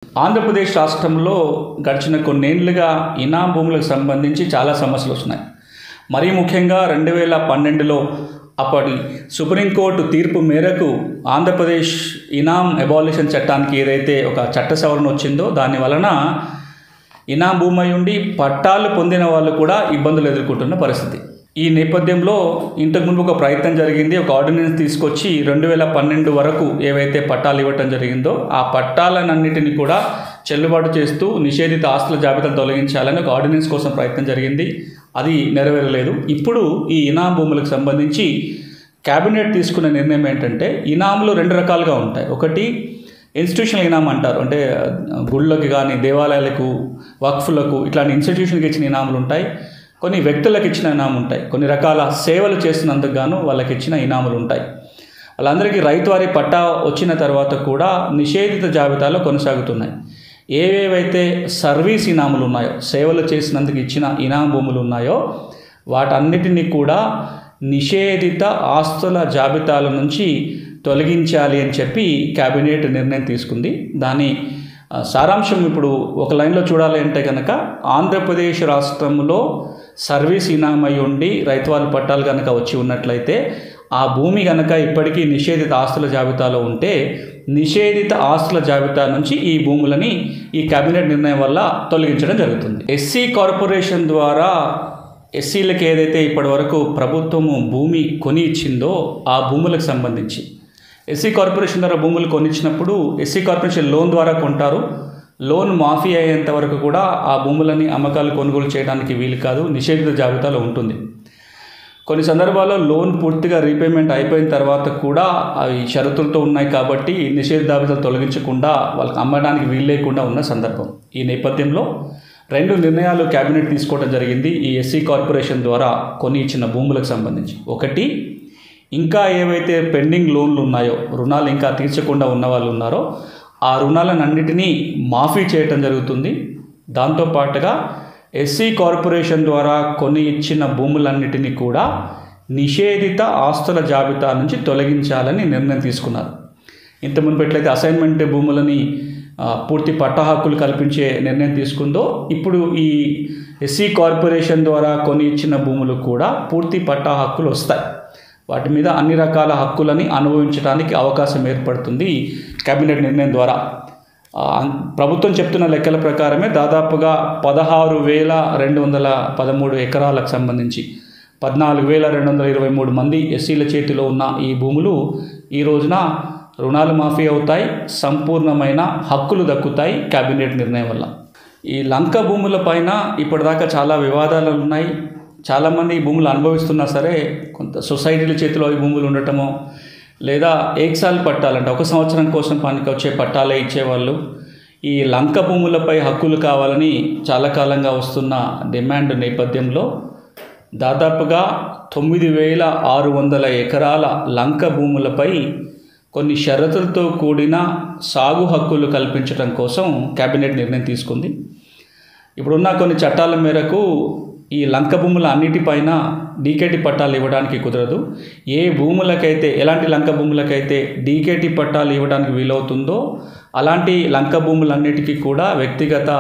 ఆంధ్రప్రదేశ్ రాష్ట్రంలో గడిచిన కొన్నేళ్లుగా ఇనాం భూములకు సంబంధించి చాలా సమస్యలు వస్తున్నాయి. మరీ ముఖ్యంగా 2012లో అప్పటి సుప్రీంకోర్టు తీర్పు మేరకు ఆంధ్రప్రదేశ్ ఇనాం అబాలిషన్ చట్టానికి ఏదైతే ఒక చట్ట సవరణ వచ్చిందో దాని వలన ఇనాం భూమి ఉండి పట్టాలు పొందిన వాళ్ళు కూడా ఇబ్బందులు ఎదుర్కొంటున్న పరిస్థితి. ఈ నేపథ్యంలో ఇంతకుముందు ఒక ప్రయత్నం జరిగింది. ఒక ఆర్డినెన్స్ తీసుకొచ్చి 2012 వరకు ఏవైతే పట్టాలు ఇవ్వటం జరిగిందో ఆ పట్టాలన్నింటినీ కూడా చెల్లుబాటు చేస్తూ నిషేధిత ఆస్తుల జాబితాను తొలగించాలని ఒక ఆర్డినెన్స్ కోసం ప్రయత్నం జరిగింది. అది నెరవేరలేదు. ఇప్పుడు ఈ ఇనాం భూములకు సంబంధించి క్యాబినెట్ తీసుకున్న నిర్ణయం ఏంటంటే, ఇనాములు 2 రకాలుగా ఉంటాయి. ఒకటి ఇన్స్టిట్యూషనల్ ఇనాం అంటారు, అంటే గుళ్ళకి కానీ దేవాలయాలకు వక్ఫ్లకు ఇట్లాంటి ఇన్స్టిట్యూషన్కి ఇచ్చిన ఇనాములు ఉంటాయి. కొన్ని వ్యక్తులకు ఇచ్చిన ఇనాములు ఉంటాయి. కొన్ని రకాల సేవలు చేసినందుకు గాను వాళ్ళకి ఇచ్చిన ఇనాములు ఉంటాయి. వాళ్ళందరికీ రైతువారీ పట్టా వచ్చిన తర్వాత కూడా నిషేధిత జాబితాలో కొనసాగుతున్నాయి. ఏవేవైతే సర్వీస్ ఇనాములు ఉన్నాయో, సేవలు చేసినందుకు ఇచ్చిన ఇనాం భూములు ఉన్నాయో వాటన్నిటినీ కూడా నిషేధిత ఆస్తుల జాబితాల నుంచి తొలగించాలి అని చెప్పి క్యాబినెట్ నిర్ణయం తీసుకుంది. దాని సారాంశం ఇప్పుడు ఒక లైన్లో చూడాలి అంటే కనుక, ఆంధ్రప్రదేశ్ రాష్ట్రంలో సర్వీస్ ఇనామై ఉండి రైతువారి పట్టాలు కనుక వచ్చి ఉన్నట్లయితే ఆ భూమి కనుక ఇప్పటికీ నిషేధిత ఆస్తుల జాబితాలో ఉంటే నిషేధిత ఆస్తుల జాబితా నుంచి ఈ భూములని ఈ క్యాబినెట్ నిర్ణయం వల్ల తొలగించడం జరుగుతుంది. ఎస్సీ కార్పొరేషన్ ద్వారా ఎస్సీలకు ఏదైతే ఇప్పటి వరకు ప్రభుత్వము భూమి కొని ఇచ్చిందో ఆ భూములకు సంబంధించి ఎస్సీ కార్పొరేషన్ ద్వారా భూములు కొనిచ్చినప్పుడు ఎస్సీ కార్పొరేషన్ లోన్ ద్వారా కొంటారు. లోన్ మాఫీ అయ్యేంత వరకు కూడా ఆ భూములని అమ్మకాలు కొనుగోలు చేయడానికి వీలు కాదు, నిషేధిత జాబితాలో ఉంటుంది. కొన్ని సందర్భాల్లో లోన్ పూర్తిగా రీపేమెంట్ అయిపోయిన తర్వాత కూడా అవి షరతులతో ఉన్నాయి కాబట్టి నిషేధ జాబితాలు తొలగించకుండా వాళ్ళకి అమ్మడానికి వీలు లేకుండా ఉన్న సందర్భం. ఈ నేపథ్యంలో 2 నిర్ణయాలు క్యాబినెట్ తీసుకోవడం జరిగింది ఈ ఎస్సీ కార్పొరేషన్ ద్వారా కొని ఇచ్చిన భూములకు సంబంధించి. ఒకటి, ఇంకా ఏవైతే పెండింగ్ లోన్లు ఉన్నాయో, రుణాలు ఇంకా తీర్చకుండా ఉన్న వాళ్ళు ఉన్నారో ఆ రుణాలన్నింటినీ మాఫీ చేయటం జరుగుతుంది. దాంతోపాటుగా ఎస్సీ కార్పొరేషన్ ద్వారా కొని ఇచ్చిన భూములన్నిటినీ కూడా నిషేధిత ఆస్తుల జాబితా నుంచి తొలగించాలని నిర్ణయం తీసుకున్నారు. ఇంత మునుపెట్లయితే అసైన్మెంట్ భూములని పూర్తి పట్టా హక్కులు కల్పించే నిర్ణయం తీసుకుందో, ఇప్పుడు ఈ ఎస్సీ కార్పొరేషన్ ద్వారా కొని ఇచ్చిన భూములు కూడా పూర్తి పట్టా హక్కులు వస్తాయి. వాటి మీద అన్ని రకాల హక్కులని అనుభవించడానికి అవకాశం ఏర్పడుతుంది కేబినెట్ నిర్ణయం ద్వారా. ప్రభుత్వం చెప్తున్న లెక్కల ప్రకారమే దాదాపుగా 16,213 ఎకరాలకు సంబంధించి 14,223 మంది ఎస్సీల చేతిలో ఉన్న ఈ భూములు ఈ రోజున రుణాలు మాఫీ అవుతాయి, సంపూర్ణమైన హక్కులు దక్కుతాయి కేబినెట్ నిర్ణయం వల్ల. ఈ లంక భూముల పైన ఇప్పటిదాకా చాలా వివాదాలు ఉన్నాయి. చాలామంది ఈ భూములు అనుభవిస్తున్నా సరే కొంత సొసైటీల చేతిలో ఈ భూములు ఉండటమో, లేదా ఏకసాల్ పట్టాలంటే 1 సంవత్సరం కోసం పనికి వచ్చే పట్టాలే ఇచ్చేవాళ్ళు. ఈ లంక భూములపై హక్కులు కావాలని చాలా కాలంగా వస్తున్న డిమాండ్ నేపథ్యంలో దాదాపుగా 9,600 ఎకరాల లంక భూములపై కొన్ని షరతులతో కూడిన సాగు హక్కులు కల్పించడం కోసం కేబినెట్ నిర్ణయం తీసుకుంది. ఇప్పుడున్న కొన్ని చట్టాల మేరకు ఈ లంక భూముల అన్నిటిపైన డీకేటీ పట్టాలు ఇవ్వడానికి కుదరదు. ఏ భూములకైతే, ఎలాంటి లంక భూములకైతే డీకేటీ పట్టాలు ఇవ్వడానికి వీలవుతుందో అలాంటి లంక భూములన్నిటికీ కూడా వ్యక్తిగత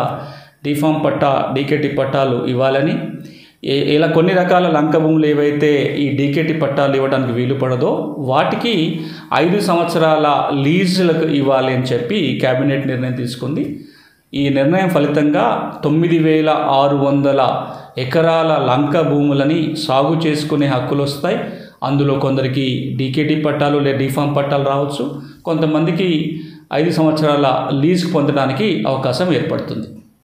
డిఫామ్ పట్టా, డీకేటీ పట్టాలు ఇవ్వాలని, ఇలా కొన్ని రకాల లంక భూములు ఏవైతే ఈ డీకేటీ పట్టాలు ఇవ్వడానికి వీలు పడదో వాటికి 5 సంవత్సరాల లీజులకు ఇవ్వాలి అని చెప్పి కేబినెట్ నిర్ణయం తీసుకుంది. ఈ నిర్ణయం ఫలితంగా 9,600 ఎకరాల లంక భూములని సాగు చేసుకునే హక్కులు వస్తాయి. అందులో కొందరికి డీకేటీ పట్టాలు లేదా డిఫామ్ పట్టాలు రావచ్చు, కొంతమందికి 5 సంవత్సరాల లీజుకు పొందడానికి అవకాశం ఏర్పడుతుంది.